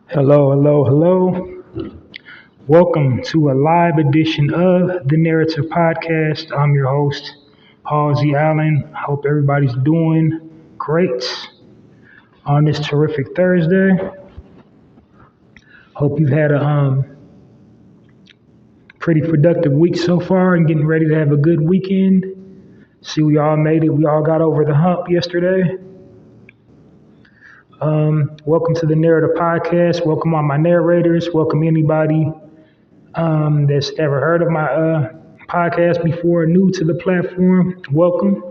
Hello, hello, hello. Welcome to a live edition of the Narrative Podcast. I'm your host, Halsey Allen. I hope everybody's doing great on this terrific Thursday. Hope you've had a pretty productive week so far and getting ready to have a good weekend. See, we all made it. We all got over the hump yesterday. Welcome to the Narrative Podcast. Welcome all my narrators. Welcome anybody that's ever heard of my podcast before, new to the platform. Welcome.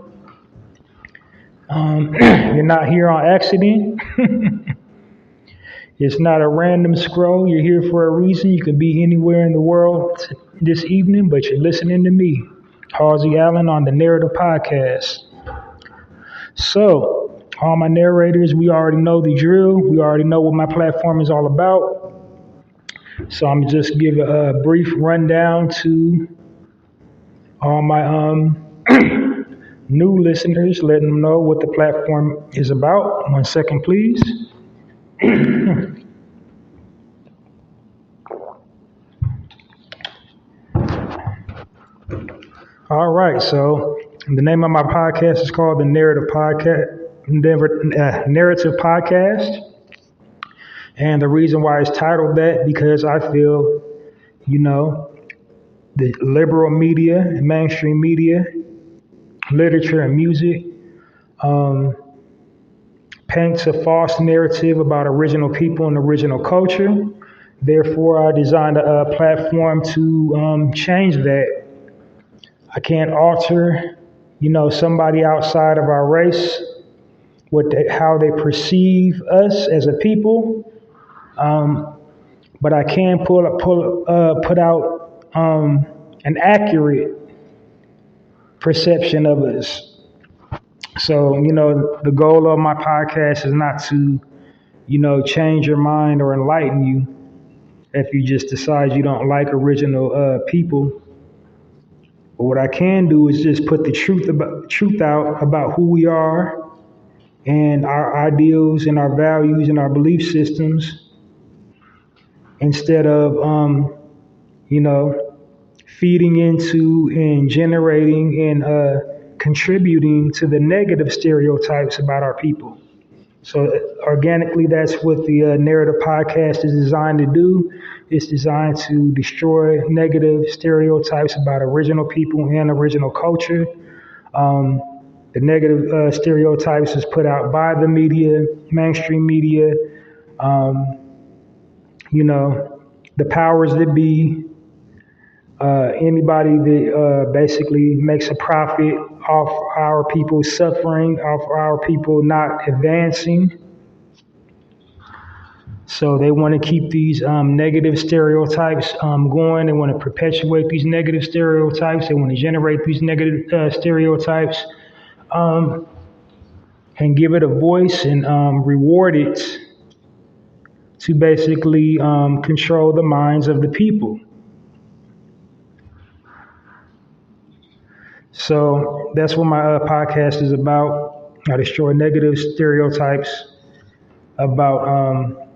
You're not here on accident. It's not a random scroll. You're here for a reason. You can be anywhere in the world this evening, but you're listening to me, Halsey Allen, on the Narrative Podcast. So, all my narrators, we already know the drill. We already know what my platform is all about. So I'm just give a brief rundown to all my new listeners, letting them know what the platform is about. 1 second, please. All right, so the name of my podcast is called the Narrative Podcast. And the reason why it's titled that, because I feel, the liberal media, mainstream media, literature and music paints a false narrative about original people and original culture. Therefore, I designed a platform to change that. I can't alter, somebody outside of our race, how they perceive us as a people. But I can put out an accurate perception of us. So, the goal of my podcast is not to, change your mind or enlighten you if you just decide you don't like original people. But what I can do is just put the truth out about who we are and our ideals and our values and our belief systems, instead of, feeding into and generating and contributing to the negative stereotypes about our people. So organically, that's what the Narrative Podcast is designed to do. It's designed to destroy negative stereotypes about original people and original culture. The negative stereotypes is put out by the media, mainstream media, the powers that be, anybody that basically makes a profit off our people suffering, off our people not advancing. So they want to keep these negative stereotypes going. They want to perpetuate these negative stereotypes. They want to generate these negative stereotypes and give it a voice and reward it to basically control the minds of the people. So that's what my podcast is about. I destroy negative stereotypes about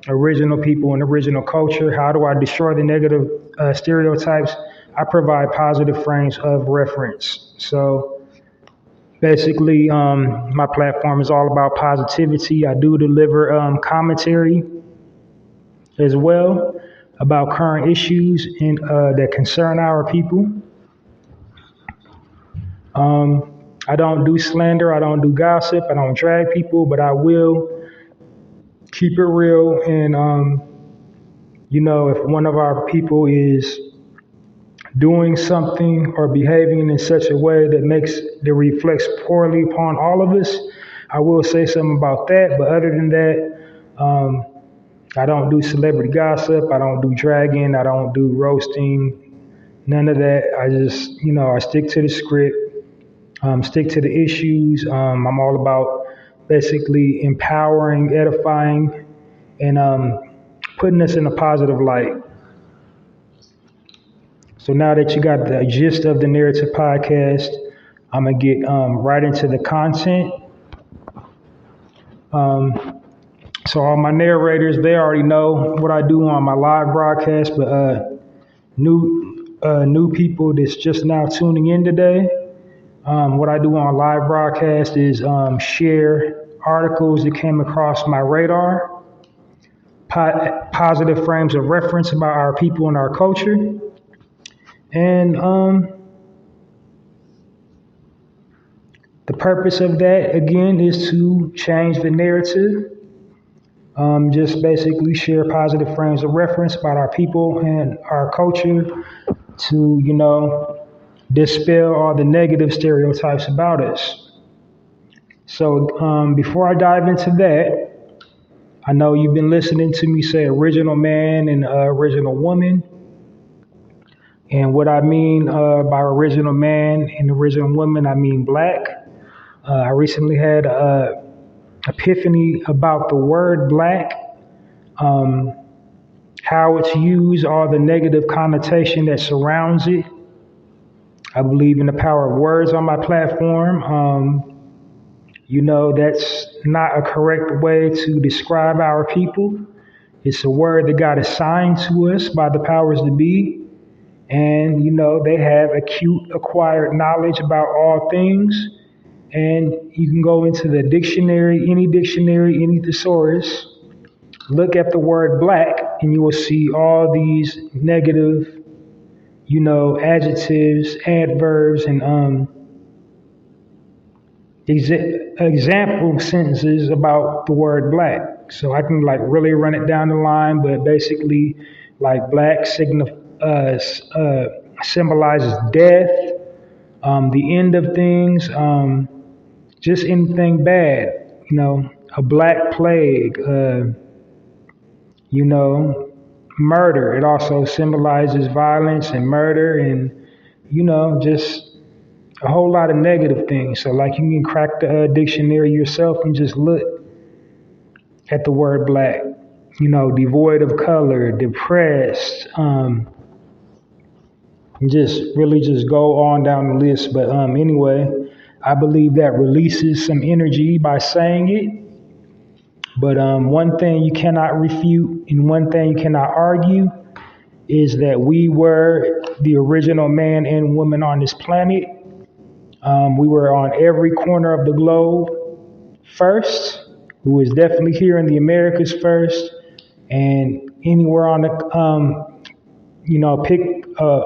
original people and original culture. How do I destroy the negative stereotypes? I provide positive frames of reference. So basically, my platform is all about positivity. I do deliver commentary as well about current issues that concern our people. I don't do slander, I don't do gossip, I don't drag people, but I will keep it real. And, if one of our people is doing something or behaving in such a way that reflects poorly upon all of us, I will say something about that. But other than that, I don't do celebrity gossip, I don't do dragging, I don't do roasting, none of that. I just, I stick to the script. Stick to the issues. I'm all about basically empowering, edifying, and putting us in a positive light. So now that you got the gist of the Narrative Podcast, I'm gonna get right into the content. So all my narrators, they already know what I do on my live broadcast, but new people that's just now tuning in today, what I do on live broadcast is share articles that came across my radar, positive frames of reference about our people and our culture, and the purpose of that again is to change the narrative. Just basically share positive frames of reference about our people and our culture to, dispel all the negative stereotypes about us. So before I dive into that, I know you've been listening to me say original man and original woman. And what I mean by original man and original woman, I mean black. I recently had an epiphany about the word black, how it's used, all the negative connotation that surrounds it. I believe in the power of words on my platform. That's not a correct way to describe our people. It's a word that got assigned to us by the powers that be. And, they have acute acquired knowledge about all things. And you can go into the dictionary, any thesaurus, look at the word black, and you will see all these negative, adjectives, adverbs, and example sentences about the word black. So I can really run it down the line, but basically, black symbolizes death, the end of things, just anything bad, a black plague, murder. It also symbolizes violence and murder and, just a whole lot of negative things. So you can crack the dictionary yourself and just look at the word black, devoid of color, depressed, just go on down the list. But anyway, I believe that releases some energy by saying it. But one thing you cannot refute and one thing you cannot argue is that we were the original man and woman on this planet. We were on every corner of the globe first. We was definitely here in the Americas first, and anywhere on the, pick a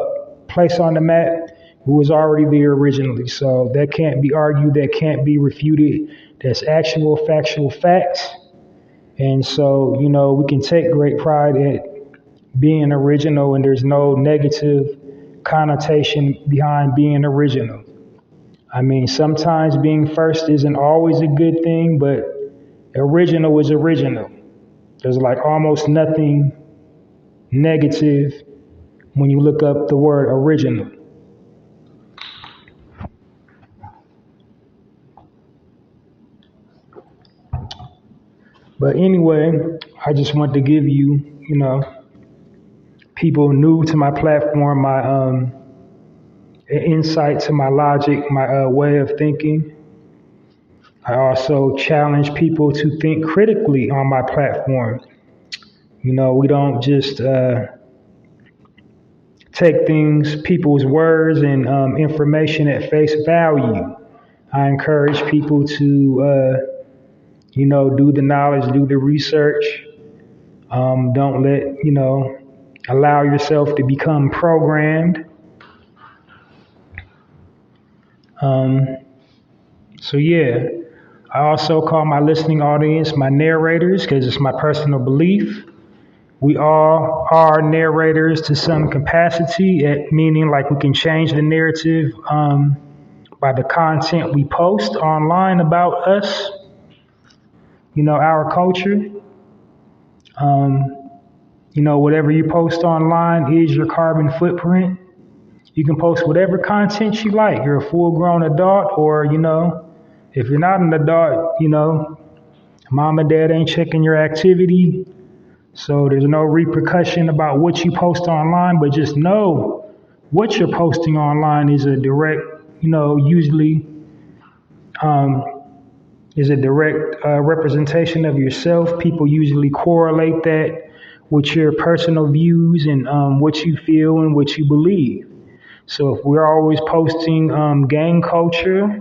place on the map, we was already there originally. So that can't be argued, that can't be refuted. That's actual factual facts. And so, we can take great pride at being original, and there's no negative connotation behind being original. I mean, sometimes being first isn't always a good thing, but original is original. There's almost nothing negative when you look up the word original. But anyway, I just want to give you, people new to my platform, my insight to my logic, my way of thinking. I also challenge people to think critically on my platform. We don't just take people's words and information at face value. I encourage people to, do the knowledge, do the research. Don't allow yourself to become programmed. So yeah, I also call my listening audience my narrators because it's my personal belief. We all are narrators to some capacity, meaning we can change the narrative by the content we post online about us, our culture. Whatever you post online is your carbon footprint. You can post whatever content you like. You're a full-grown adult, or, if you're not an adult, mom and dad ain't checking your activity. So there's no repercussion about what you post online, but just know what you're posting online is a direct, usually is a direct representation of yourself. People usually correlate that with your personal views and what you feel and what you believe. So if we're always posting gang culture,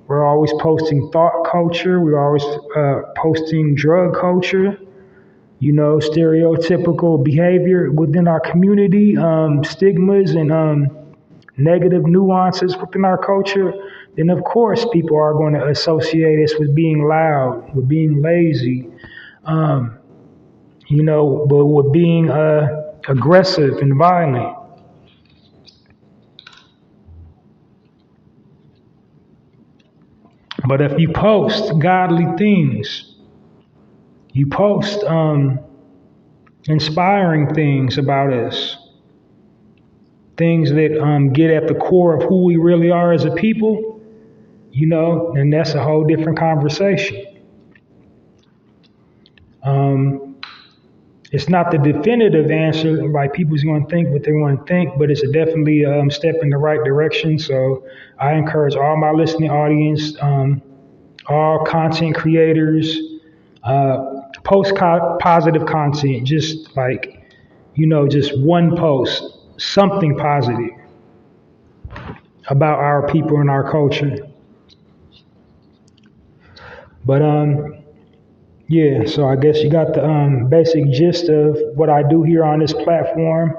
we're always posting thought culture, we're always posting drug culture, stereotypical behavior within our community, stigmas and negative nuances within our culture, then of course people are going to associate us with being loud, with being lazy, but with being aggressive and violent. But if you post godly things, you post inspiring things about us, things that get at the core of who we really are as a people, then that's a whole different conversation. It's not the definitive answer, like people's going to think what they want to think, but it's definitely a step in the right direction. So I encourage all my listening audience, all content creators, post positive content, just just one post, something positive about our people and our culture. But yeah, so I guess you got the basic gist of what I do here on this platform.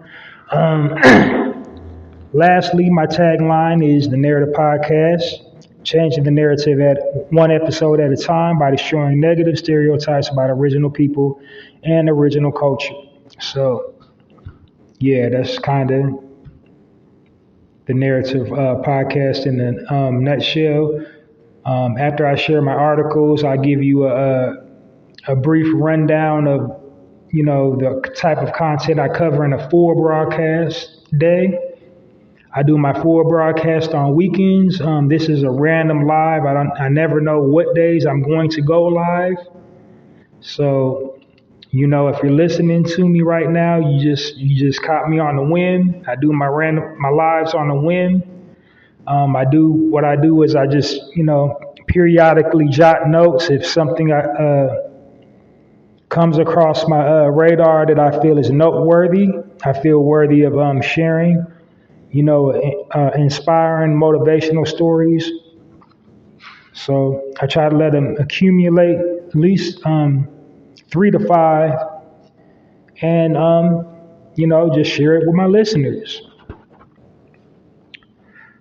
Lastly, my tagline is the Narrative Podcast, changing the narrative at one episode at a time by destroying negative stereotypes about original people and original culture. So, yeah, that's kind of the Narrative Podcast in a nutshell. After I share my articles, I give you a brief rundown of, the type of content I cover in a full broadcast day. I do my full broadcast on weekends. This is a random live. I never know what days I'm going to go live. So, if you're listening to me right now, you just caught me on the whim. I do my lives on the whim. What I do is I just, periodically jot notes if something comes across my radar that I feel is noteworthy. I feel worthy of sharing, inspiring, motivational stories. So I try to let them accumulate at least 3 to 5, and just share it with my listeners.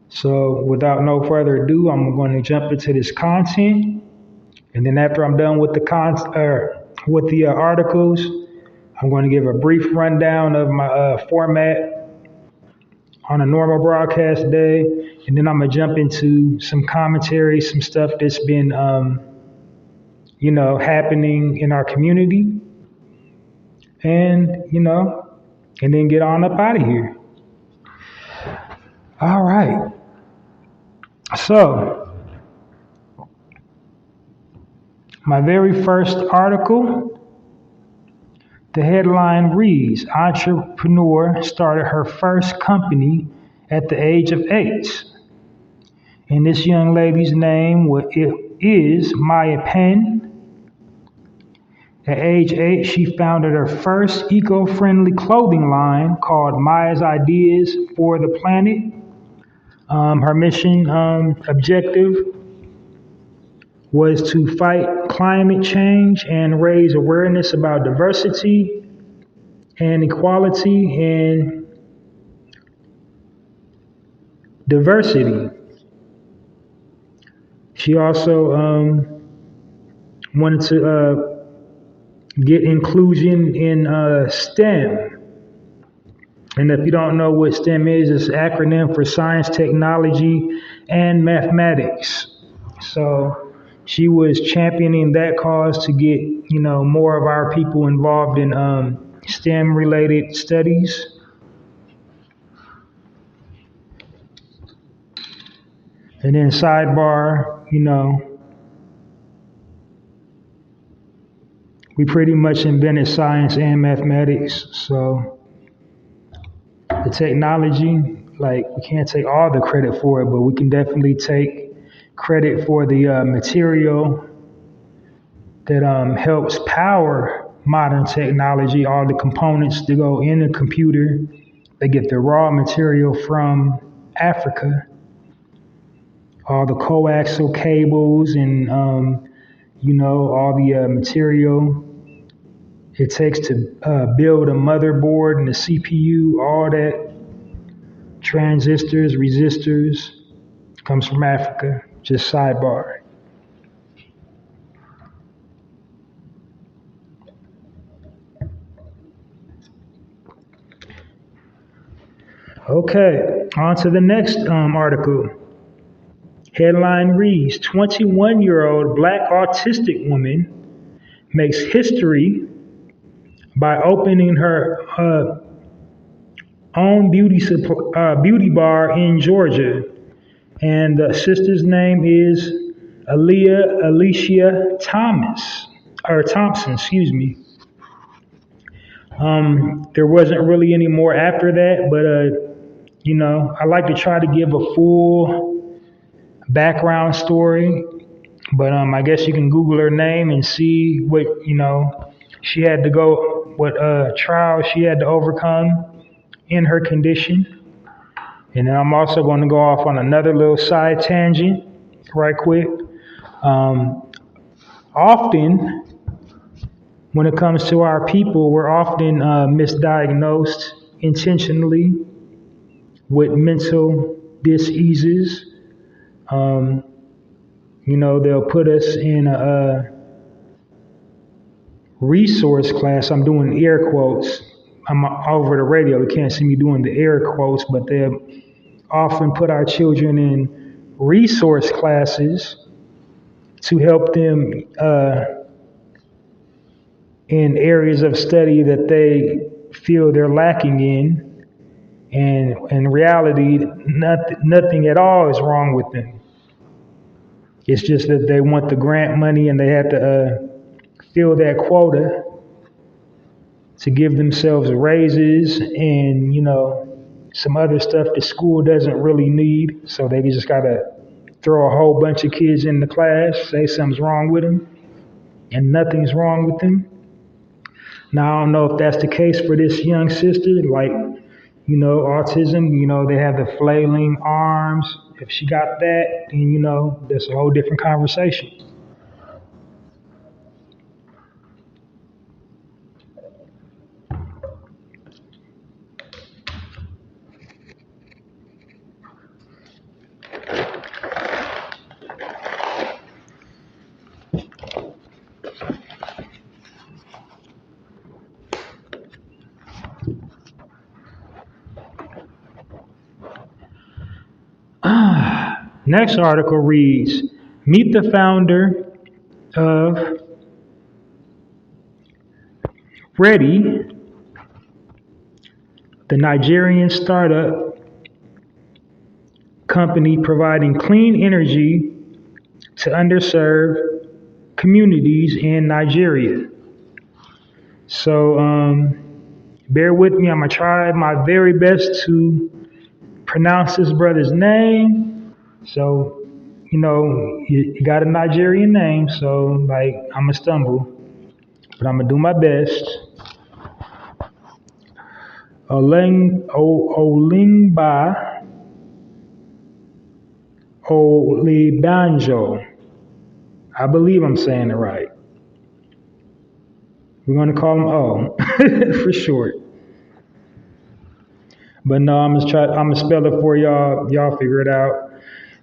So without no further ado, I'm going to jump into this content, and then after I'm done with the articles, I'm going to give a brief rundown of my format on a normal broadcast day, and then I'm going to jump into some commentary, some stuff that's been, happening in our community, and then get on up out of here. All right. So, my very first article, the headline reads, Entrepreneur started her first company at the age of 8. And this young lady's name is Maya Penn. At age 8, she founded her first eco-friendly clothing line called Maya's Ideas for the Planet. Her mission objective was to fight climate change and raise awareness about diversity and equality and diversity. She also wanted to get inclusion in STEM. And if you don't know what STEM is, it's an acronym for science, technology, and mathematics. So she was championing that cause to get, more of our people involved in STEM-related studies. And then sidebar, we pretty much invented science and mathematics. So the technology, we can't take all the credit for it, but we can definitely take credit for the material that helps power modern technology, all the components that go in a computer. They get the raw material from Africa, all the coaxial cables and, all the material it takes to build a motherboard and a CPU, all that, transistors, resistors, comes from Africa, just sidebar. Okay, on to the next article. Headline reads, 21-year-old black autistic woman makes history by opening her own beauty bar in Georgia. And the sister's name is Alicia Thompson, excuse me. There wasn't really any more after that, but I like to try to give a full background story. But I guess you can Google her name and see what she had to go, what trials she had to overcome in her condition. And then I'm also going to go off on another little side tangent right quick. Often, when it comes to our people, we're often misdiagnosed intentionally with mental diseases. They'll put us in a resource class. I'm doing air quotes. I'm over the radio. You can't see me doing the air quotes, but they'll often put our children in resource classes to help them in areas of study that they feel they're lacking in. And in reality, nothing at all is wrong with them. It's just that they want the grant money and they have to fill that quota to give themselves raises and, some other stuff the school doesn't really need. So they just got to throw a whole bunch of kids in the class, say something's wrong with them, and nothing's wrong with them. Now, I don't know if that's the case for this young sister, autism, they have the flailing arms. If she got that, then, that's a whole different conversation. Next article reads, meet the founder of Ready, the Nigerian startup company providing clean energy to underserved communities in Nigeria. So bear with me. I'm going to try my very best to pronounce this brother's name. So, you got a Nigerian name, so I'm going to stumble, but I'm going to do my best. Olingba Olibanjo. I believe I'm saying it right. We're going to call him O for short. But no, I'm gonna spell it for y'all. Y'all figure it out.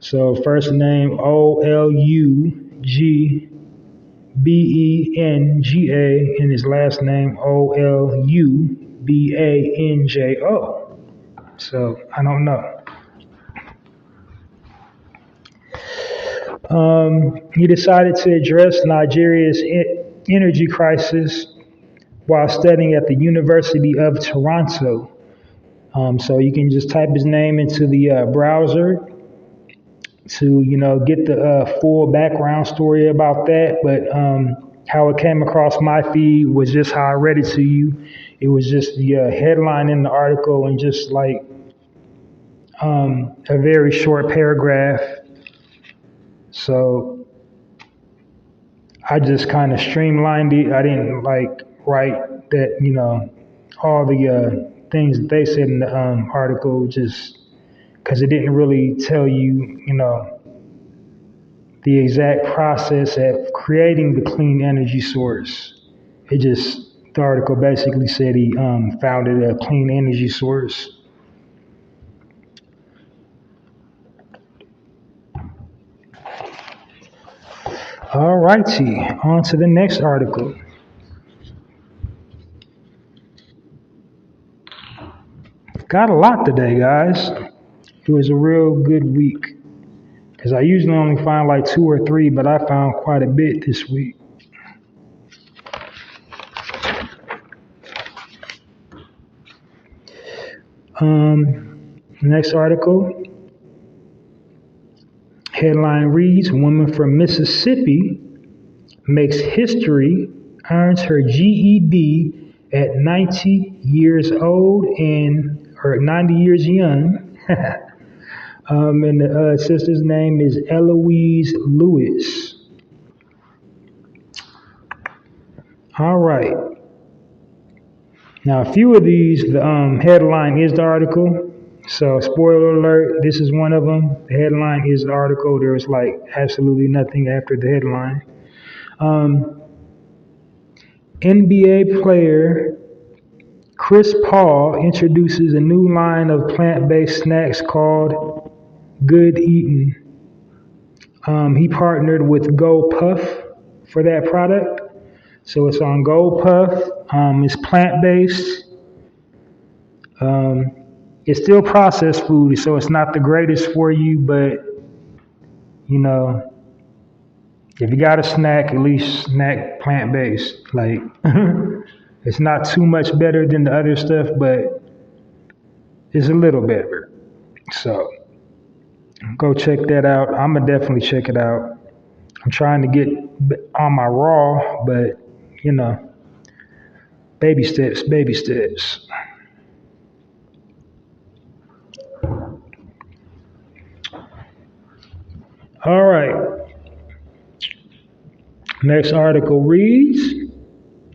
So first name Olugbenga, and his last name Olubanjo. So I don't know. He decided to address Nigeria's energy crisis while studying at the University of Toronto. So you can just type his name into the browser to, get the full background story about that. But how it came across my feed was just how I read it to you. It was just the headline in the article and just a very short paragraph. So I just kind of streamlined it. I didn't like write that, all the things that they said in the article, just because it didn't really tell you, the exact process of creating the clean energy source. The article basically said he founded a clean energy source. All righty, on to the next article. Got a lot today, guys. It was a real good week. Because I usually only find like 2 or 3, but I found quite a bit this week. Next article. Headline reads, Woman from Mississippi makes history, earns her GED at 90 years old or 90 years young. And the sister's name is Eloise Lewis. All right. Now, a few of these, the headline is the article. So, spoiler alert, this is one of them. The headline is the article. There's like absolutely nothing after the headline. NBA player Chris Paul introduces a new line of plant-based snacks called Good Eatin'. He partnered with Go Puff for that product. So it's on Go Puff. It's plant-based. It's still processed food, so it's not the greatest for you, but, if you got a snack, at least snack plant-based. Like, it's not too much better than the other stuff, but it's a little better. So, go check that out. I'm going to definitely check it out. I'm trying to get on my raw, but, baby steps, baby steps. All right. Next article reads,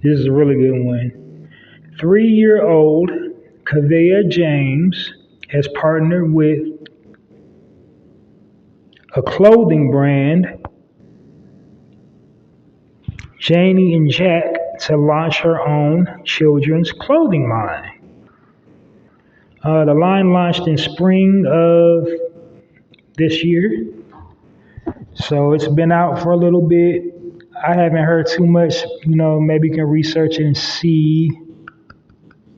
this is a really good one. 3-year-old Kavea James has partnered with a clothing brand, Janie and Jack, to launch her own children's clothing line. The line launched in spring of this year. So it's been out for a little bit. I haven't heard too much, maybe you can research it and see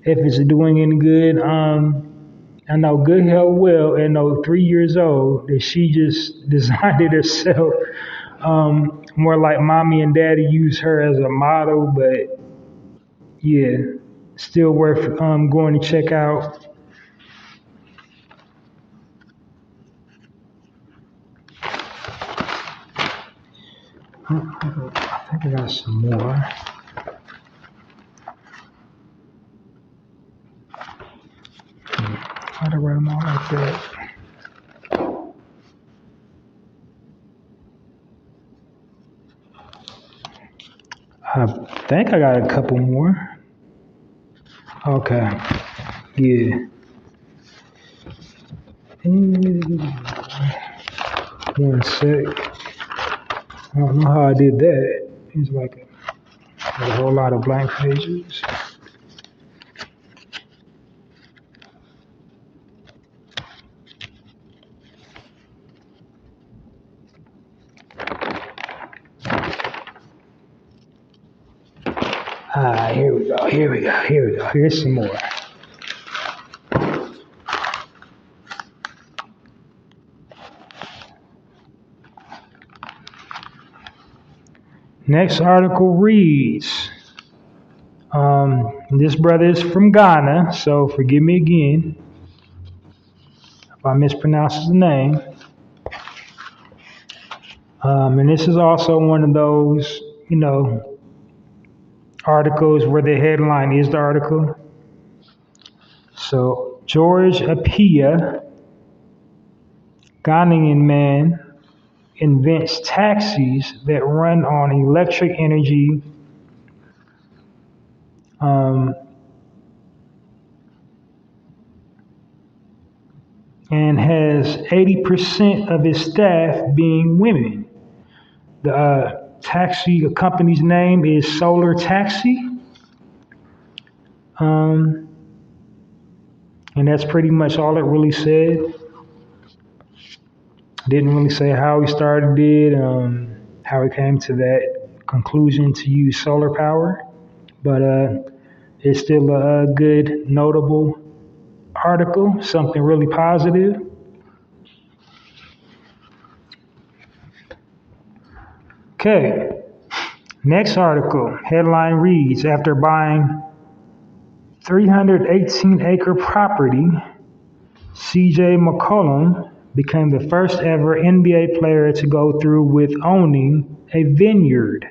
if it's doing any good. I know good hell well, at 3 years old, that she just designed it herself. More like mommy and daddy use her as a model, but yeah, still worth going to check out. I think I got some more. Why'd I write them all like that? I think I got a couple more. Okay. Yeah. One sec. I don't know how I did that. It's like a whole lot of blank pages. Here we go. Here's some more. Next article reads, this brother is from Ghana, so forgive me again if I mispronounce his name. And this is also one of those, articles where the headline is the article. So George Appiah Ghanaian man invents taxis that run on electric energy um, and has 80% of his staff being women. The taxi company's name is Solar Taxi. Um, and that's pretty much all it really said. Didn't really say how he started it, how he came to that conclusion to use solar power. But it's still a good, notable article, something really positive. Okay, next article, headline reads, after buying 318-acre property, CJ McCollum became the first ever NBA player to go through with owning a vineyard.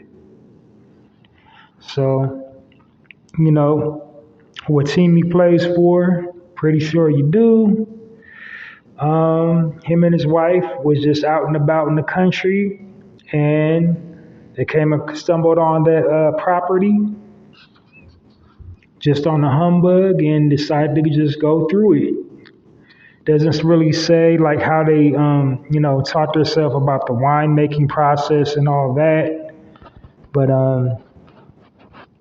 So, you know, what team he plays for, pretty sure you do. Him and his wife was just out and about in the country, and they stumbled on that property just on a humbug and decided to just go through it. Doesn't really say like how they, taught themselves about the winemaking process and all that. But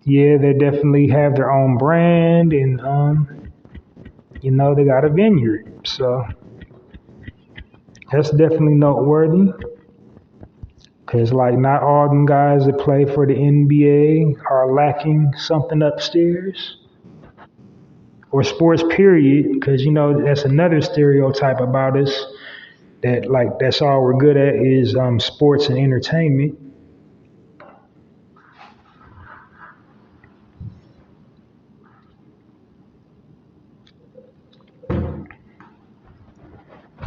yeah, they definitely have their own brand, and they got a vineyard. So that's definitely noteworthy. Cause like not all them guys that play for the NBA are lacking something upstairs. Or sports period, because that's another stereotype about us, that like that's all we're good at is sports and entertainment.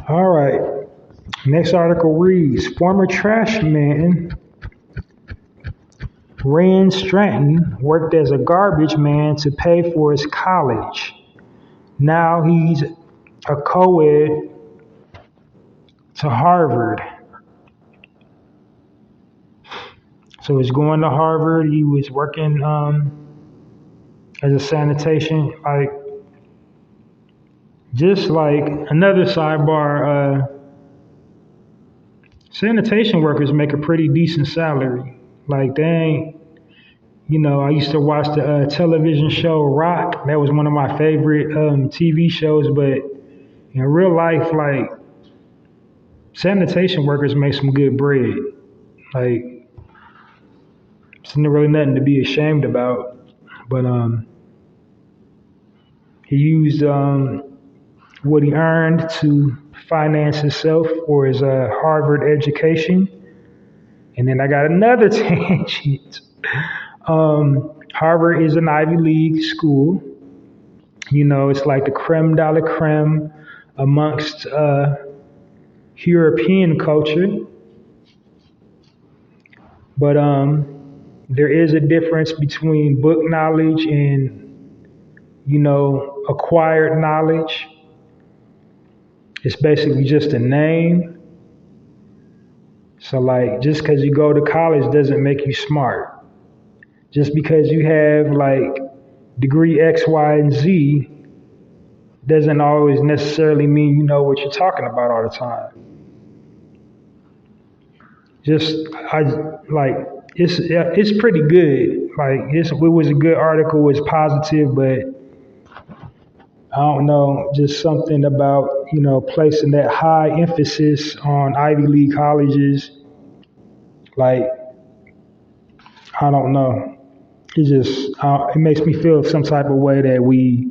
All right, next article reads, former trash man Stratton worked as a garbage man to pay for his college. Now he's a co-ed to Harvard. So he's going to Harvard. He was working as a sanitation, just like another sidebar, sanitation workers make a pretty decent salary. Like they ain't, I used to watch the television show Rock. That was one of my favorite TV shows. But in real life, like sanitation workers make some good bread. Like it's really nothing to be ashamed about. But he used what he earned to finance himself for his Harvard education. And then I got another tangent. Harvard is an Ivy League school. It's like the creme de la creme amongst European culture. But there is a difference between book knowledge and, acquired knowledge. It's basically just a name. So like, just because you go to college doesn't make you smart. Just because you have like degree X, Y, and Z doesn't always necessarily mean you know what you're talking about all the time. It's pretty good. Like it was a good article, it was positive, but I don't know, just something about, placing that high emphasis on Ivy League colleges. Like, I don't know. It makes me feel some type of way that we,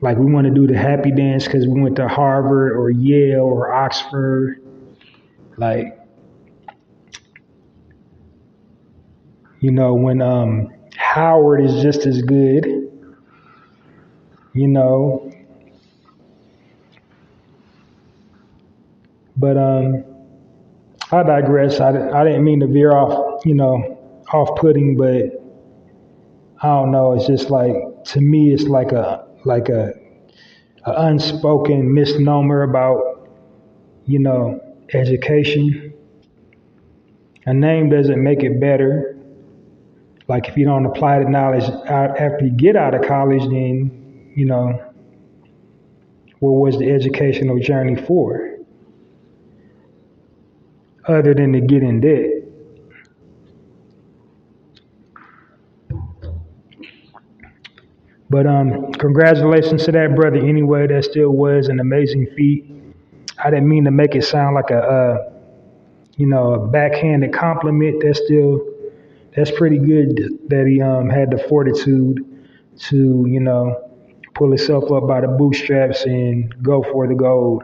like we want to do the happy dance because we went to Harvard or Yale or Oxford. Like, when Howard is just as good, But I digress. I didn't mean to veer off, off-putting, but I don't know. It's just like, to me, it's like a an unspoken misnomer about, education. A name doesn't make it better. Like if you don't apply the knowledge out after you get out of college, then, what was the educational journey for? Other than to get in debt. But congratulations to that brother anyway. That still was an amazing feat. I didn't mean to make it sound like a backhanded compliment. That's pretty good that he had the fortitude to, pull himself up by the bootstraps and go for the gold.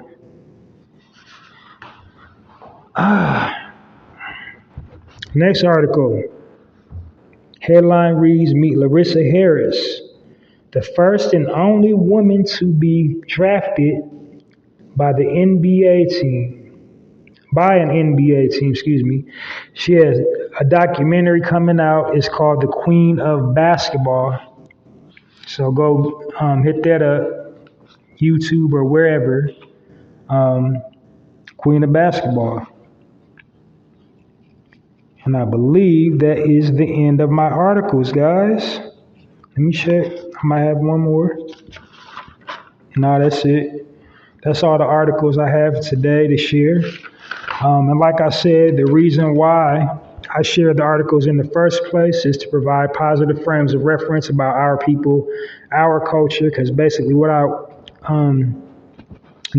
Next article. Headline reads, Meet Larissa Harris, the first and only woman to be drafted by the NBA team. By an NBA team, excuse me. She has a documentary coming out. It's called The Queen of Basketball. So go hit that up, YouTube or wherever. Queen of Basketball. And I believe that is the end of my articles, guys. Let me check. I might have one more. No, that's it. That's all the articles I have today to share. And like I said, the reason why I share the articles in the first place is to provide positive frames of reference about our people, our culture, because basically what I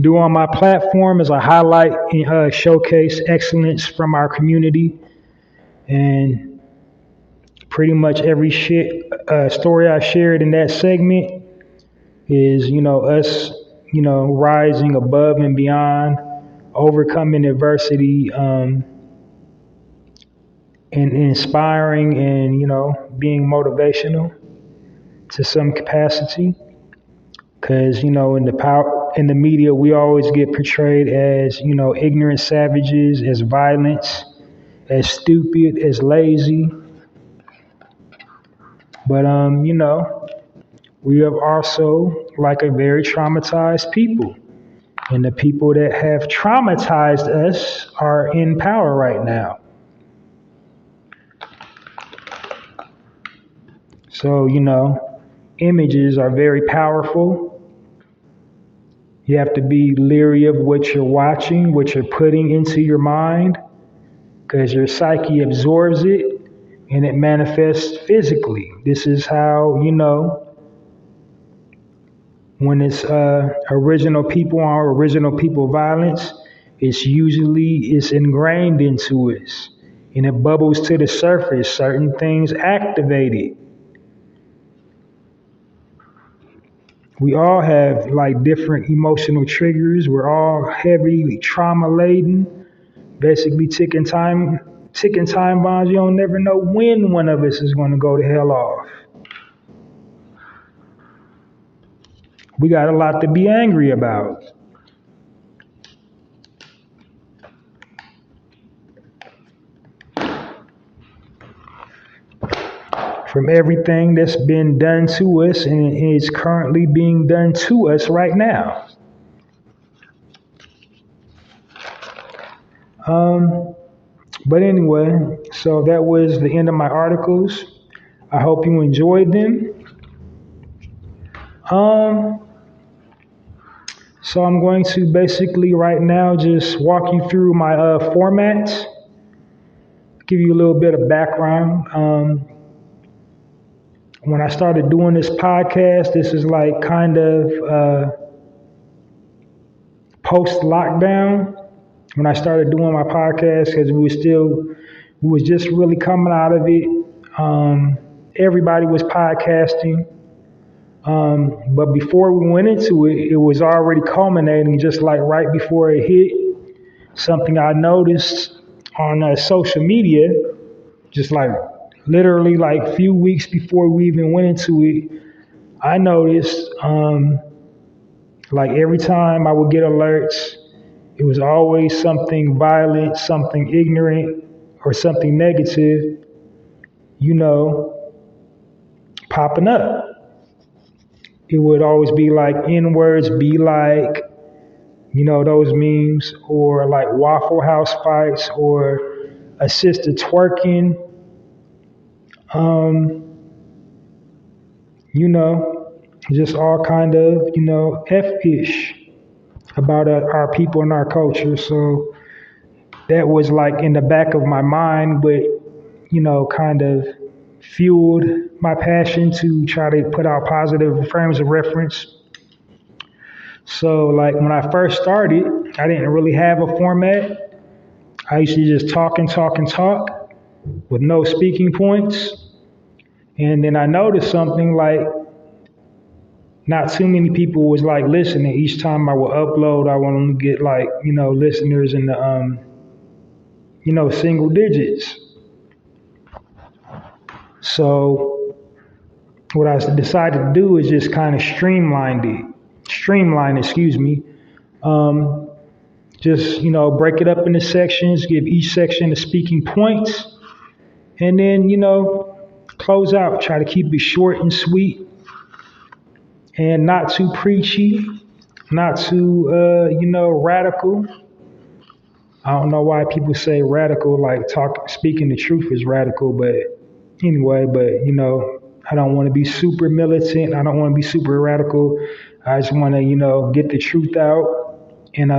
do on my platform is I highlight and showcase excellence from our community. And pretty much every story I shared in that segment is, us, rising above and beyond, overcoming adversity, and inspiring and, being motivational to some capacity. Because, in the media, we always get portrayed as, ignorant savages, as violence, as stupid, as lazy. But, we are also like a very traumatized people. And the people that have traumatized us are in power right now. So, images are very powerful. You have to be leery of what you're watching, what you're putting into your mind, because your psyche absorbs it and it manifests physically. This is how, when it's original people or original people violence, it's ingrained into us and it bubbles to the surface. Certain things activate it. We all have like different emotional triggers. We're all heavily trauma laden, basically ticking time bombs. You don't never know when one of us is going to go the hell off. We got a lot to be angry about. From everything that's been done to us and is currently being done to us right now. But anyway, so that was the end of my articles. I hope you enjoyed them. So I'm going to basically right now just walk you through my formats, give you a little bit of background. When I started doing this podcast, this is like kind of post-lockdown. When I started doing my podcast, because we was just really coming out of it. Everybody was podcasting. But before we went into it, it was already culminating, just like right before it hit. Something I noticed on social media, just like literally like a few weeks before we even went into it, I noticed like every time I would get alerts, it was always something violent, something ignorant, or something negative, popping up. it would always be like N words, be like, those memes, or like Waffle House fights, or assisted twerking, you know, just all kind of, F-ish about our people and our culture. So that was like in the back of my mind, but, kind of fueled my passion to try to put out positive frames of reference. So like when I first started, I didn't really have a format. I used to just talk and talk and talk with no speaking points. And then I noticed something like not too many people was like listening. Each time I would upload, I wanted to get like, listeners in the, single digits. So what I decided to do is just kind of streamline, just, break it up into sections, give each section the speaking points, and then, close out. Try to keep it short and sweet and not too preachy, not too, radical. I don't know why people say radical, like speaking the truth is radical, but anyway, I don't want to be super militant. I don't want to be super radical. I just want to, get the truth out and,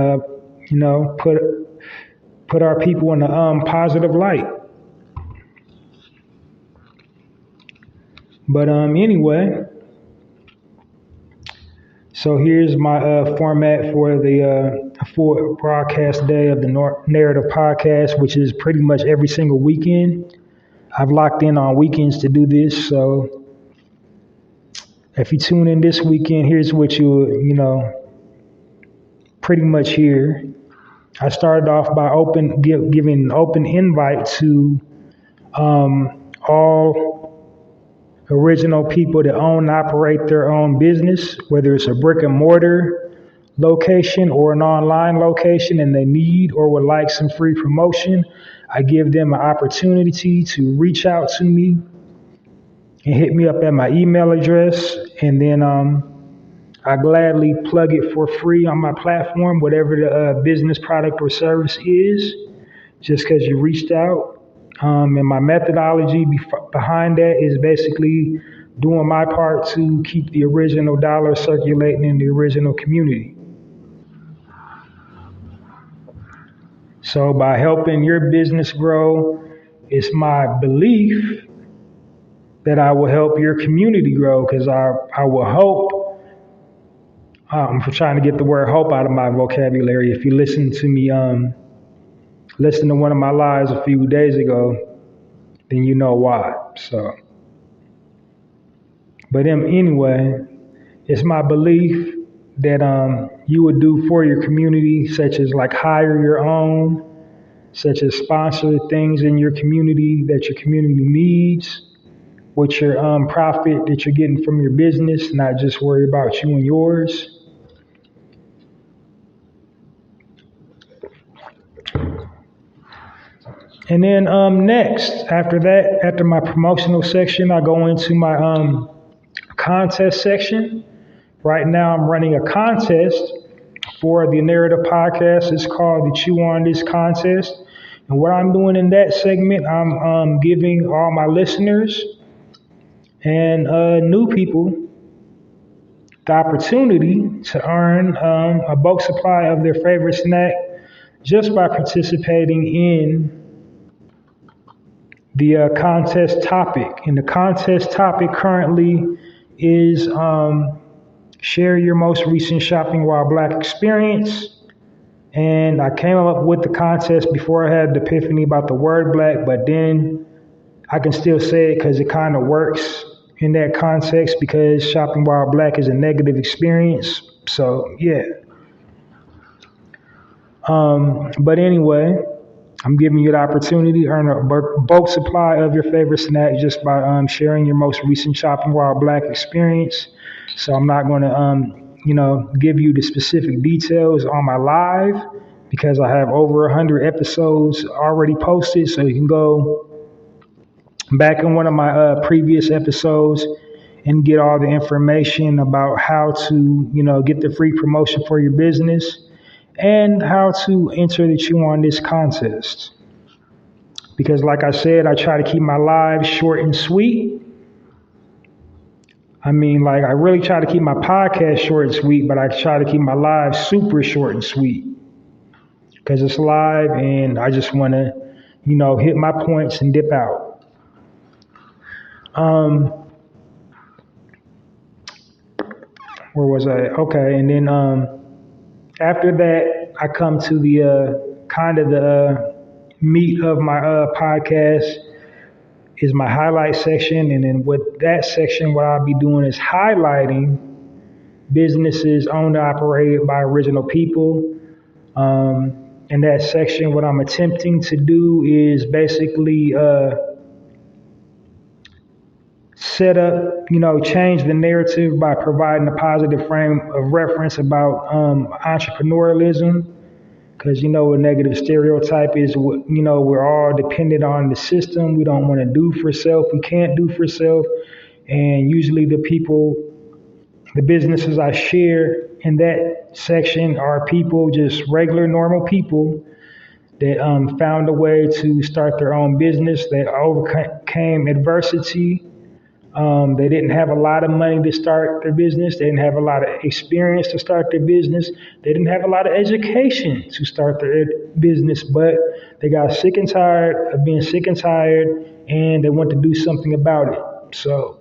put our people in a positive light. But anyway, so here's my format for the full broadcast day of the Narrative Podcast, which is pretty much every single weekend. I've locked in on weekends to do this, so if you tune in this weekend, here's what you pretty much hear. I started off by giving an open invite to all original people that own and operate their own business, whether it's a brick and mortar location or an online location, and they need or would like some free promotion. I give them an opportunity to reach out to me and hit me up at my email address, and then I gladly plug it for free on my platform, whatever the business product or service is, just because you reached out. And my methodology behind that is basically doing my part to keep the original dollar circulating in the original community. So by helping your business grow, it's my belief that I will help your community grow, because I will hope, I'm trying to get the word hope out of my vocabulary. If you listen to me, listen to one of my lives a few days ago, then you know why. So, but anyway, it's my belief that you would do for your community, such as like hire your own, such as sponsor things in your community that your community needs, with your profit that you're getting from your business, not just worry about you and yours. And then next, after my promotional section, I go into my contest section. Right now, I'm running a contest for the Narrative Podcast. It's called the Chew On This Contest. And what I'm doing in that segment, I'm giving all my listeners and new people the opportunity to earn a bulk supply of their favorite snack just by participating in the contest topic. And the contest topic currently is share your most recent shopping while Black experience. And I came up with the contest before I had the epiphany about the word Black, but then I can still say it because it kind of works in that context, because shopping while Black is a negative experience. So yeah. But anyway, I'm giving you the opportunity to earn a bulk supply of your favorite snack just by sharing your most recent shopping while Black experience. So I'm not going to, give you the specific details on my live, because I have over 100 episodes already posted. So you can go back in one of my previous episodes and get all the information about how to, get the free promotion for your business and how to enter that you on this contest. Because like I said, I try to keep my lives short and sweet. I mean, like, I really try to keep my podcast short and sweet, but I try to keep my lives super short and sweet because it's live and I just want to, hit my points and dip out. Where was I? Okay, and then after that, I come to the kind of the meat of my podcast is my highlight section. And then with that section, what I'll be doing is highlighting businesses owned and operated by original people. In that section, what I'm attempting to do is basically set up, change the narrative by providing a positive frame of reference about entrepreneurialism. Because, a negative stereotype is, we're all dependent on the system. We don't want to do for self. We can't do for self. And usually the businesses I share in that section are people, just regular, normal people that found a way to start their own business, that overcame adversity. They didn't have a lot of money to start their business. They didn't have a lot of experience to start their business. They didn't have a lot of education to start their business, but they got sick and tired of being sick and tired, and they want to do something about it. So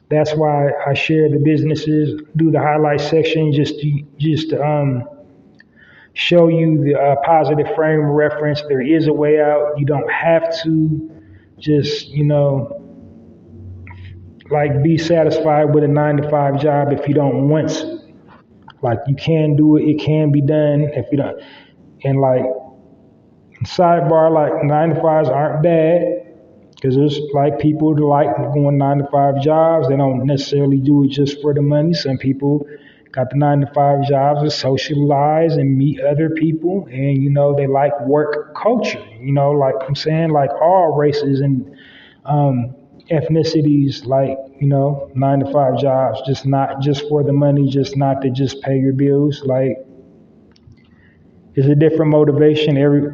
that's why I share the businesses, do the highlight section, just to show you the positive frame of reference. There is a way out. You don't have to just, like, be satisfied with a 9-to-5 job if you don't want to. Like, you can do it. It can be done if you don't. And like, sidebar, like, 9-to-5s aren't bad because there's like people who like going 9-to-5 jobs. They don't necessarily do it just for the money. Some people got the 9-to-5 jobs to socialize and meet other people. And, they like work culture, like I'm saying, like all races and, ethnicities, like, 9-to-5 jobs, just not just for the money, just not to just pay your bills. Like, it's a different motivation. Every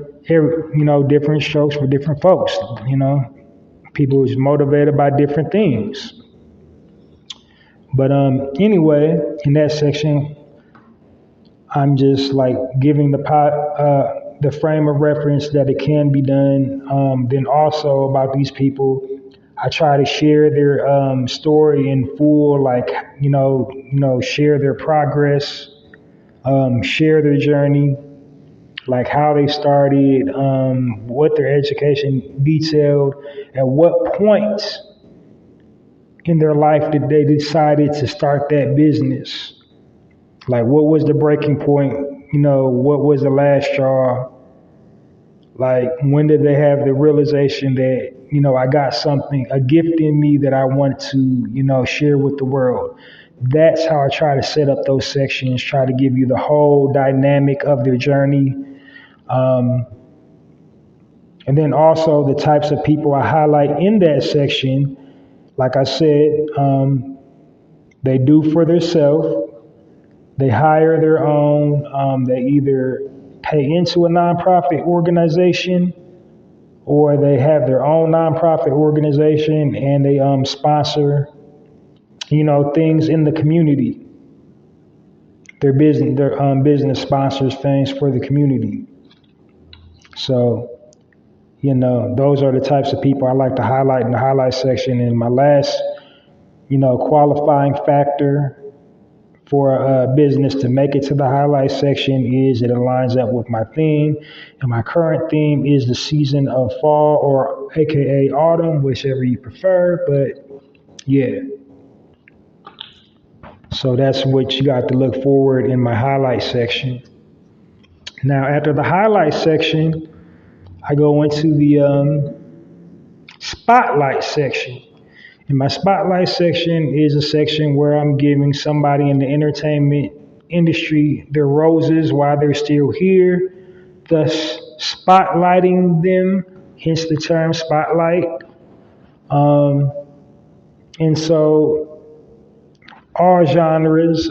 different strokes for different folks. People is motivated by different things. But anyway, in that section, I'm just like giving the frame of reference that it can be done. Then also about these people, I try to share their story in full, like, share their progress, share their journey, like how they started, what their education detailed, at what point in their life did they decided to start that business. Like, what was the breaking point? What was the last straw? Like, when did they have the realization that, I got something, a gift in me that I want to, share with the world? That's how I try to set up those sections, try to give you the whole dynamic of their journey. And then also the types of people I highlight in that section, like I said, they do for themselves. They hire their own. They either pay into a nonprofit organization or they have their own nonprofit organization and they sponsor, things in the community. Their business sponsors things for the community. So, those are the types of people I like to highlight in the highlight section. And my last, qualifying factor for a business to make it to the highlight section is it aligns up with my theme. And my current theme is the season of fall, or AKA autumn, whichever you prefer. But yeah. So that's what you got to look forward in my highlight section. Now, after the highlight section, I go into the spotlight section. And my spotlight section is a section where I'm giving somebody in the entertainment industry their roses while they're still here, thus spotlighting them, hence the term spotlight. And so all genres,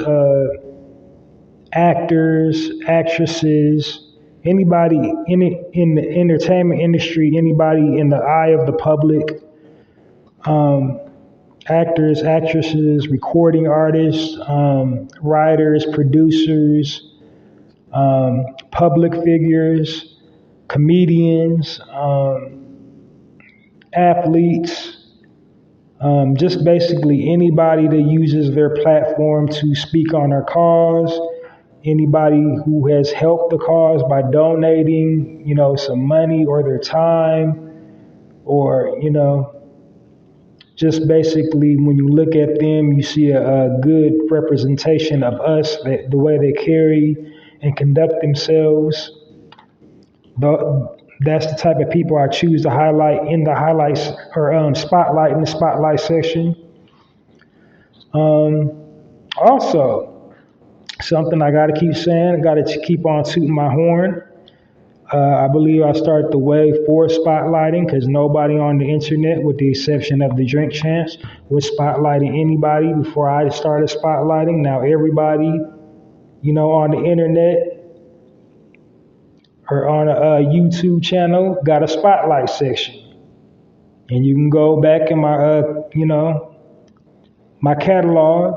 actors, actresses, anybody in the entertainment industry, anybody in the eye of the public, actors, actresses, recording artists, writers, producers, public figures, comedians, athletes, just basically anybody that uses their platform to speak on our cause, anybody who has helped the cause by donating, some money or their time, or, just basically when you look at them, you see a good representation of us, the way they carry and conduct themselves. That's the type of people I choose to highlight in the highlights or spotlight in the spotlight section. Also, something I got to keep saying, I got to keep on tooting my horn. I believe I started the wave for spotlighting because nobody on the internet, with the exception of the Drink Champs, was spotlighting anybody before I started spotlighting. Now everybody, on the internet or on a YouTube channel got a spotlight section. And you can go back in my, my catalog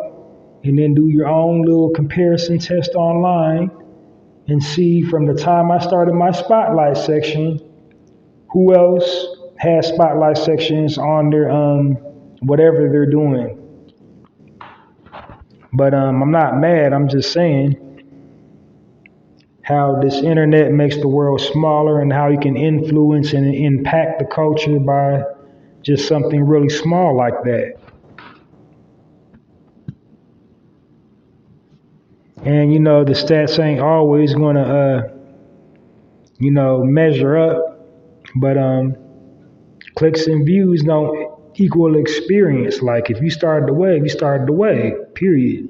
and then do your own little comparison test online and see from the time I started my spotlight section, who else has spotlight sections on their whatever they're doing. But I'm not mad, I'm just saying how this internet makes the world smaller and how you can influence and impact the culture by just something really small like that. And the stats ain't always gonna measure up, but clicks and views don't equal experience. Like if you started the wave, you started the wave, period.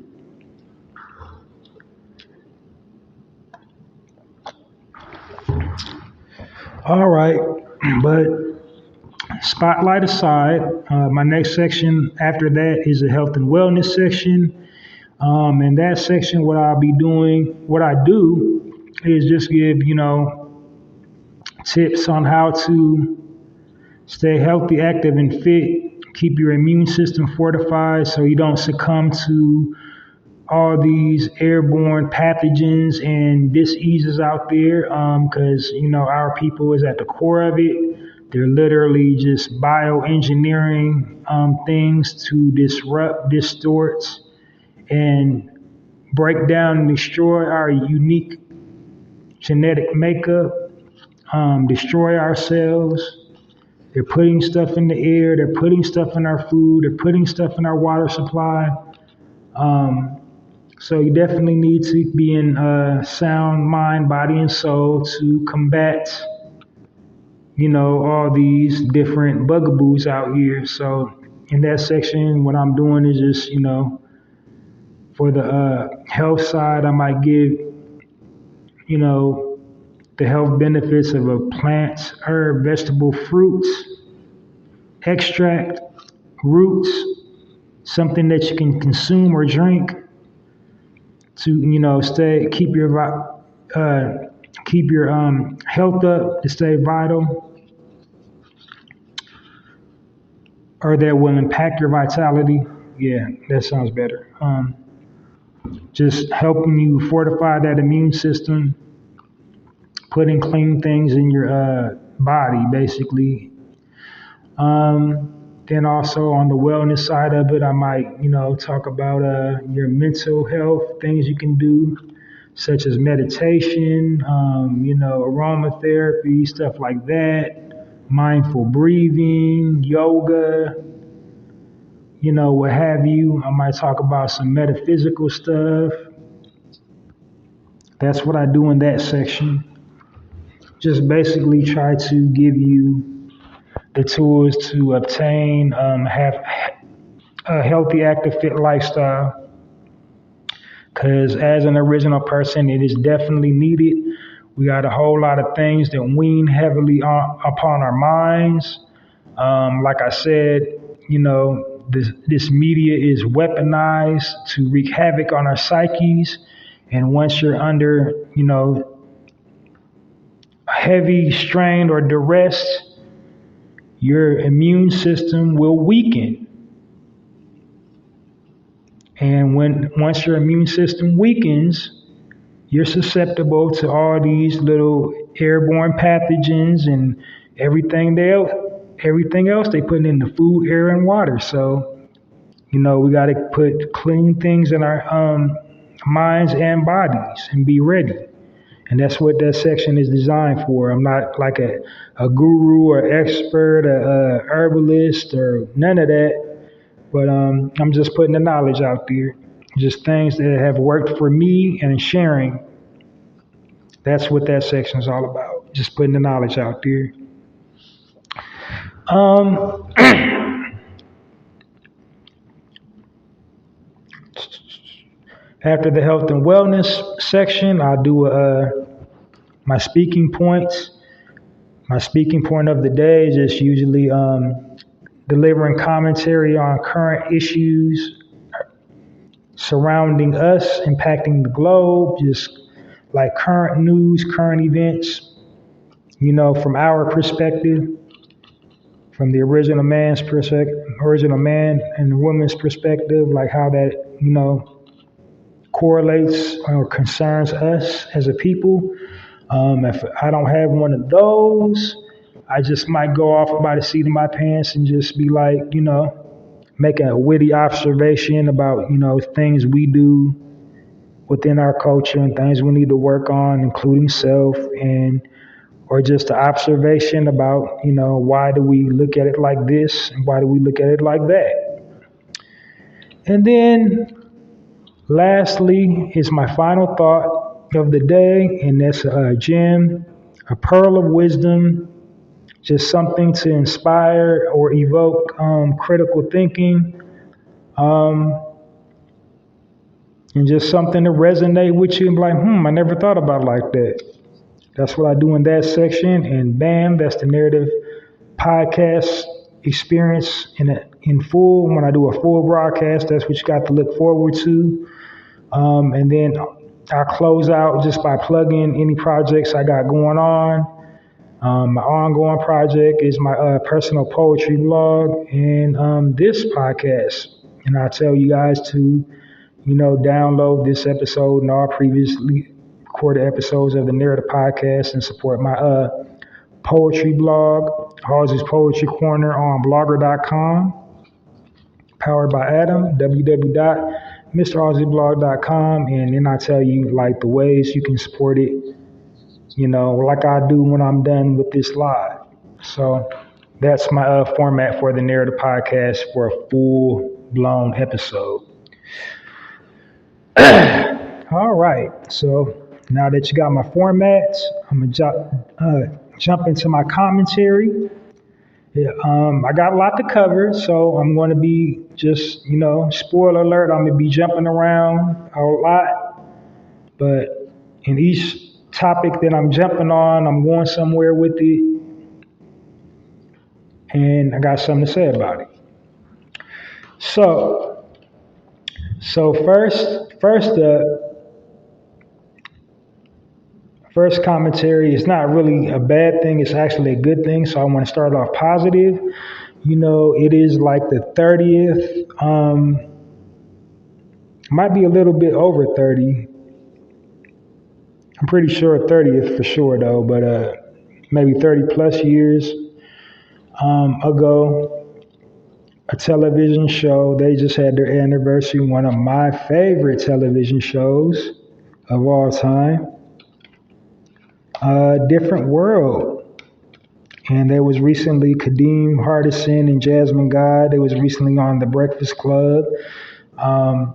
All right, but spotlight aside, my next section after that is a health and wellness section. In that section, what I do is just give, tips on how to stay healthy, active, and fit, keep your immune system fortified so you don't succumb to all these airborne pathogens and diseases out there, because, our people is at the core of it. They're literally just bioengineering things to disrupt, distort, and break down and destroy our unique genetic makeup, destroy ourselves. They're putting stuff in the air, they're putting stuff in our food, they're putting stuff in our water supply. So you definitely need to be in sound mind, body, and soul to combat, all these different bugaboos out here. So in that section, what I'm doing is just, for the health side, I might give, the health benefits of a plant, herb, vegetable, fruits, extract, roots, something that you can consume or drink to, keep your health up, to stay vital, or that will impact your vitality. Yeah, that sounds better. Just helping you fortify that immune system, putting clean things in your body, basically. Then also on the wellness side of it, I might, talk about your mental health, things you can do, such as meditation, aromatherapy, stuff like that, mindful breathing, yoga, what have you. I might talk about some metaphysical stuff. That's what I do in that section. Just basically try to give you the tools to obtain, have a healthy, active, fit lifestyle. Because as an original person, it is definitely needed. We got a whole lot of things that wean heavily upon our minds. Like I said, this media is weaponized to wreak havoc on our psyches. And once you're under, heavy strain or duress, your immune system will weaken. And once your immune system weakens, you're susceptible to all these little airborne pathogens and everything else they put in the food, air, and water. So, we got to put clean things in our minds and bodies and be ready. And that's what that section is designed for. I'm not like a guru or expert, a herbalist, or none of that. But I'm just putting the knowledge out there. Just things that have worked for me and sharing. That's what that section is all about. Just putting the knowledge out there. After the health and wellness section, I'll do my speaking points. My speaking point of the day is just usually delivering commentary on current issues surrounding us, impacting the globe, just like current news, current events, from our perspective, from the original man and the woman's perspective, like how that, correlates or concerns us as a people. If I don't have one of those, I just might go off by the seat of my pants and just be like, make a witty observation about, things we do within our culture and things we need to work on, including self, or just an observation about, why do we look at it like this and why do we look at it like that? And then lastly is my final thought of the day, and that's a gem, a pearl of wisdom, just something to inspire or evoke critical thinking, and just something to resonate with you and be like, I never thought about it like that. That's what I do in that section, and bam, that's the narrative podcast experience in full. When I do a full broadcast, that's what you got to look forward to. And then I'll close out just by plugging any projects I got going on. My ongoing project is my personal poetry blog and this podcast. And I tell you guys to, download this episode and all previously recorded episodes of the Narrative Podcast and support my poetry blog, Halsey's Poetry Corner on blogger.com, powered by Adam, www.mrhalseyblog.com. And then I tell you like the ways you can support it, like I do when I'm done with this live. So that's my format for the Narrative Podcast for a full-blown episode. All right, so now that you got my formats, I'm going to jump into my commentary. I got a lot to cover, so I'm going to be just, spoiler alert, I'm going to be jumping around a lot. But in each topic that I'm jumping on, I'm going somewhere with it. And I got something to say about it. So first commentary is not really a bad thing. It's actually a good thing. So I want to start off positive. It is like the 30th, might be a little bit over 30. I'm pretty sure 30th for sure though, but maybe 30 plus years ago, a television show, they just had their anniversary, one of my favorite television shows of all time, Different World. And there was recently Kadeem Hardison and Jasmine Guy. They was recently on The Breakfast Club. I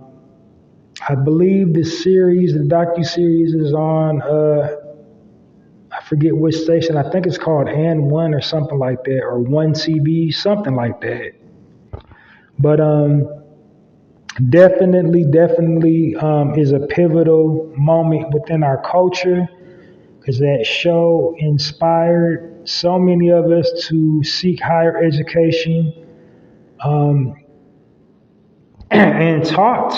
believe the docu-series is on, I forget which station. I think it's called And One or something like that, or One TV, something like that. But definitely is a pivotal moment within our culture, because that show inspired so many of us to seek higher education, and taught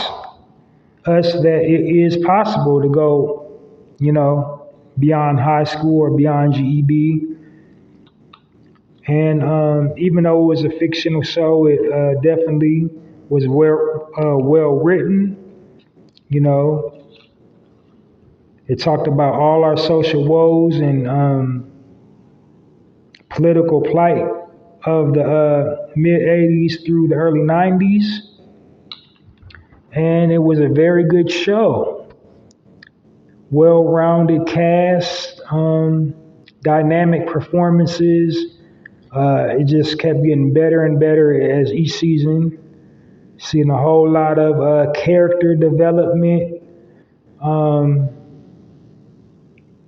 us that it is possible to go, beyond high school or beyond GED. And even though it was a fictional show, it definitely was well written. You know, it talked about all our social woes and political plight of the mid 80s through the early 90s. And it was a very good show. Well rounded cast, dynamic performances. It just kept getting better and better as each season. Seeing a whole lot of character development.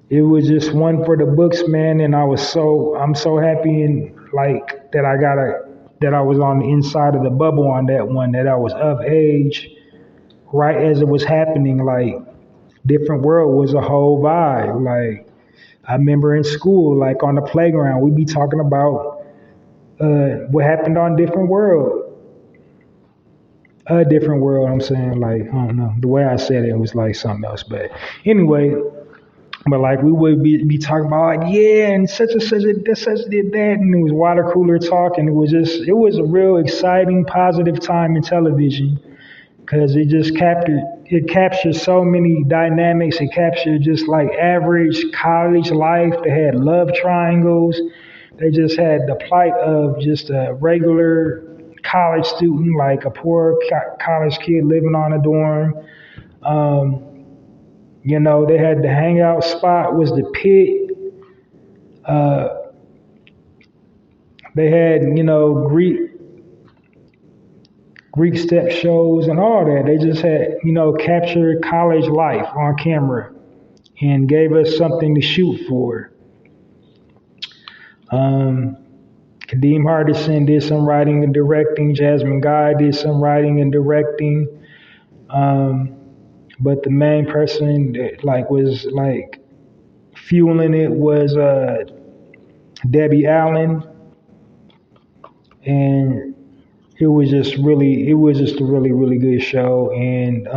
It was just one for the books, man, and I'm so happy and like that I was on the inside of the bubble on that one, that I was of age right as it was happening. Like Different World was a whole vibe. Like I remember in school, like on the playground, we'd be talking about what happened on Different World. A different world, I'm saying, like, I don't know. The way I said it was like something else. But anyway, but like we would be talking about like, yeah, and such did that, and it was water cooler talk, and it was a real exciting, positive time in television because it captured so many dynamics. It captured just like average college life. They had love triangles. They just had the plight of just a regular college student, like a poor college kid living on a dorm. They had the hangout spot was the pit. They had, Greek step shows and all that. They just had, captured college life on camera and gave us something to shoot for. Kadeem Hardison did some writing and directing. Jasmine Guy did some writing and directing. But the main person that was fueling it was Debbie Allen, and it was just a really good show, and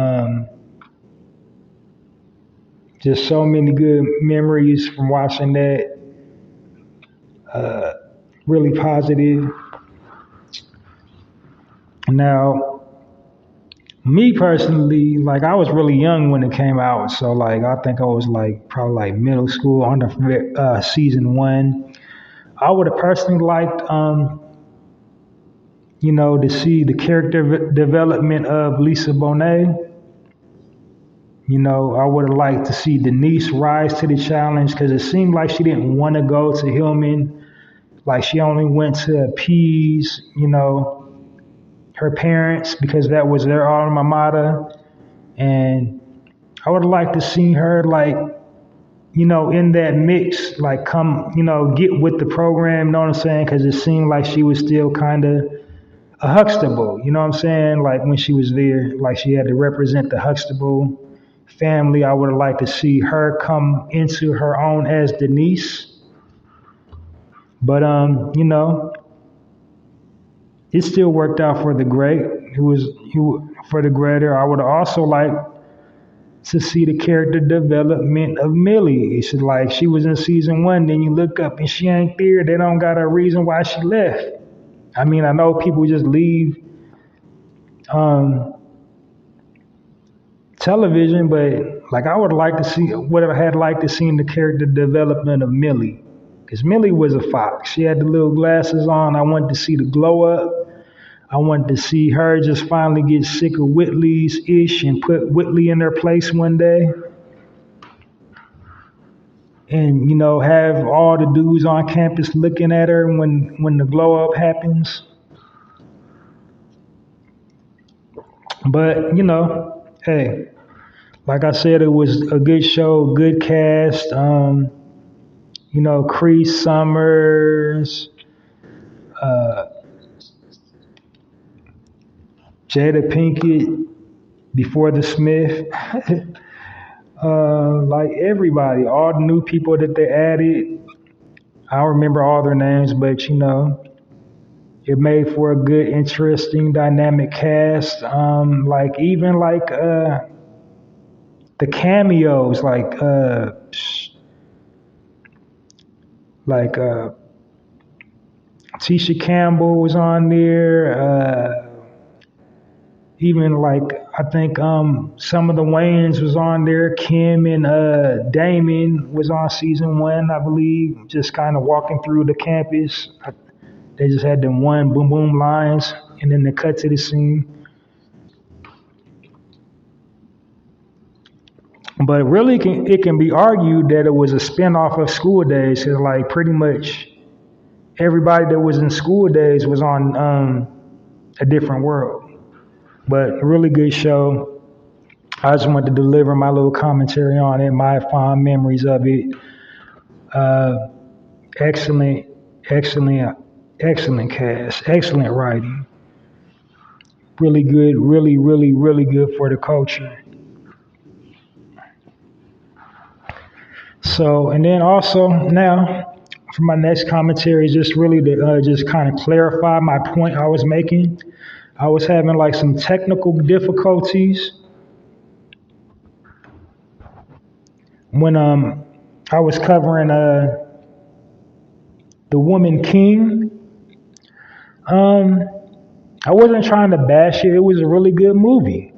just so many good memories from watching that. Really positive. Now, me personally, like I was really young when it came out, so like I think I was probably middle school on the season 1. I would have personally liked, to see the character development of Lisa Bonet. I would have liked to see Denise rise to the challenge because it seemed like she didn't want to go to Hillman. Like she only went to appease, her parents because that was their alma mater. And I would have liked to see her in that mix, come, get with the program, you know what I'm saying? Because it seemed like she was still kind of a Huxtable, you know what I'm saying? Like when she was there, like she had to represent the Huxtable family. I would have liked to see her come into her own as Denise. But it still worked out for the great. For the greater. I would also like to see the character development of Millie. It's like she was in season 1, then you look up and she ain't there. They don't got a reason why she left. I mean, I know people just leave television, but like I would have had liked to see the character development of Millie. Because Millie was a fox. She had the little glasses on. I wanted to see the glow up. I wanted to see her just finally get sick of Whitley's ish and put Whitley in her place one day. And, have all the dudes on campus looking at her when the glow up happens. But, hey, like I said, it was a good show, good cast. Cree Summers, Jada Pinkett, Before the Smith, everybody, all the new people that they added. I don't remember all their names, but It made for a good, interesting, dynamic cast. The cameos, like Tisha Campbell was on there. Even like I think some of the Wayans was on there. Kim and Damon was on season 1, I believe, just kind of walking through the campus. They just had them one boom boom lines, and then they cut to the scene. But really, it can be argued that it was a spinoff of School Days. Cause like pretty much everybody that was in School Days was on a different world. But really good show. I just wanted to deliver my little commentary on it, my fond memories of it. Excellent, excellent cast, excellent writing. Really good, really good for the culture. So, and then also now for my next commentary, just really to just kind of clarify my point I was making. I was having like some technical difficulties when I was covering The Woman King. I wasn't trying to bash it. It was a really good movie.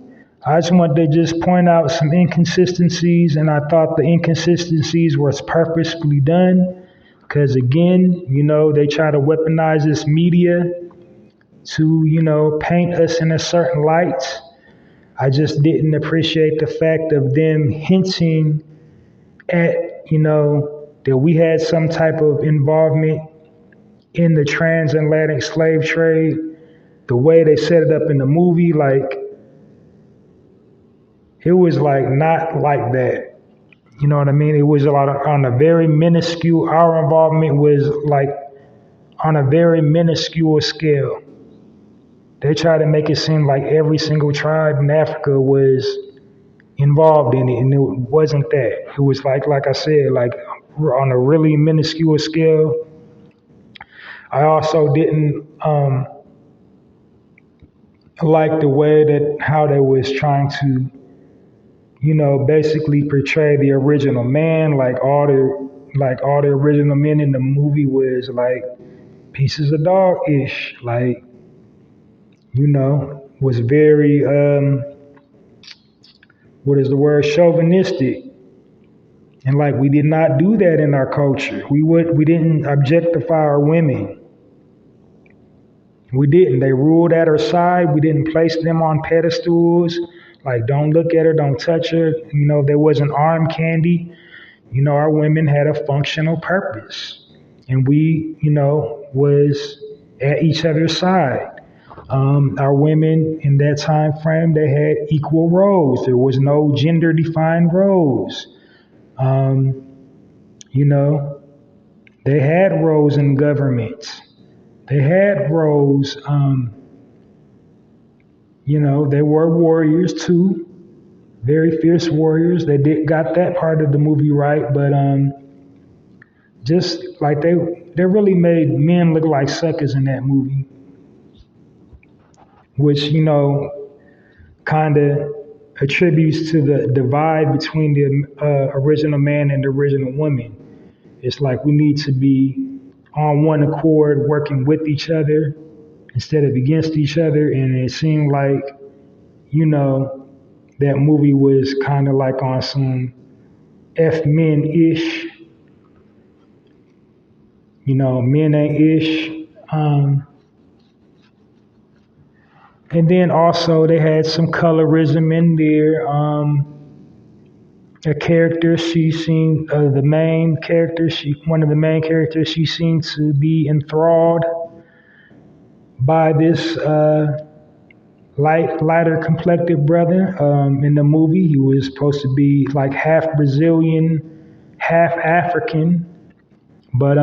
I just wanted to just point out some inconsistencies, and I thought the inconsistencies were purposefully done because, again, they try to weaponize this media to, paint us in a certain light. I just didn't appreciate the fact of them hinting at, that we had some type of involvement in the transatlantic slave trade. The way they set it up in the movie, like, it was like not like that. You know what I mean? It was on a very minuscule, our involvement was like on a very minuscule scale. They tried to make it seem like every single tribe in Africa was involved in it, and it wasn't that. It was like I said, like on a really minuscule scale. I also didn't like the way that how they was trying to, basically portray the original man. Like all the original men in the movie was like pieces of dog-ish, like, was very, what is the word, chauvinistic. And like, we did not do that in our culture. We didn't objectify our women. We didn't. They ruled at our side. We didn't place them on pedestals. Like, don't look at her, don't touch her. There wasn't arm candy. Our women had a functional purpose. And we, was at each other's side. Our women in that time frame, they had equal roles. There was no gender-defined roles. They had roles in government. They had roles. They were warriors too, very fierce warriors. They got that part of the movie right, but just like they really made men look like suckers in that movie, which kind of attributes to the divide between the original man and the original woman. It's like we need to be on one accord, working with each other instead of against each other. And it seemed like, that movie was kind of like on some F-men-ish, men ain't ish. And then also they had some colorism in there. A character, she seemed, the main character, one of the main characters, she seemed to be enthralled by this lighter complected brother in the movie. He was supposed to be like half Brazilian, half African, but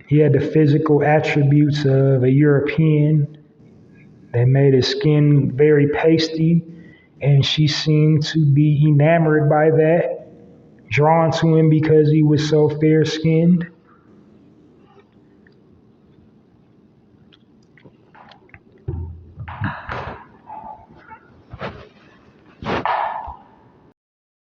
he had the physical attributes of a European. They made his skin very pasty, and she seemed to be enamored by that, drawn to him because he was so fair-skinned.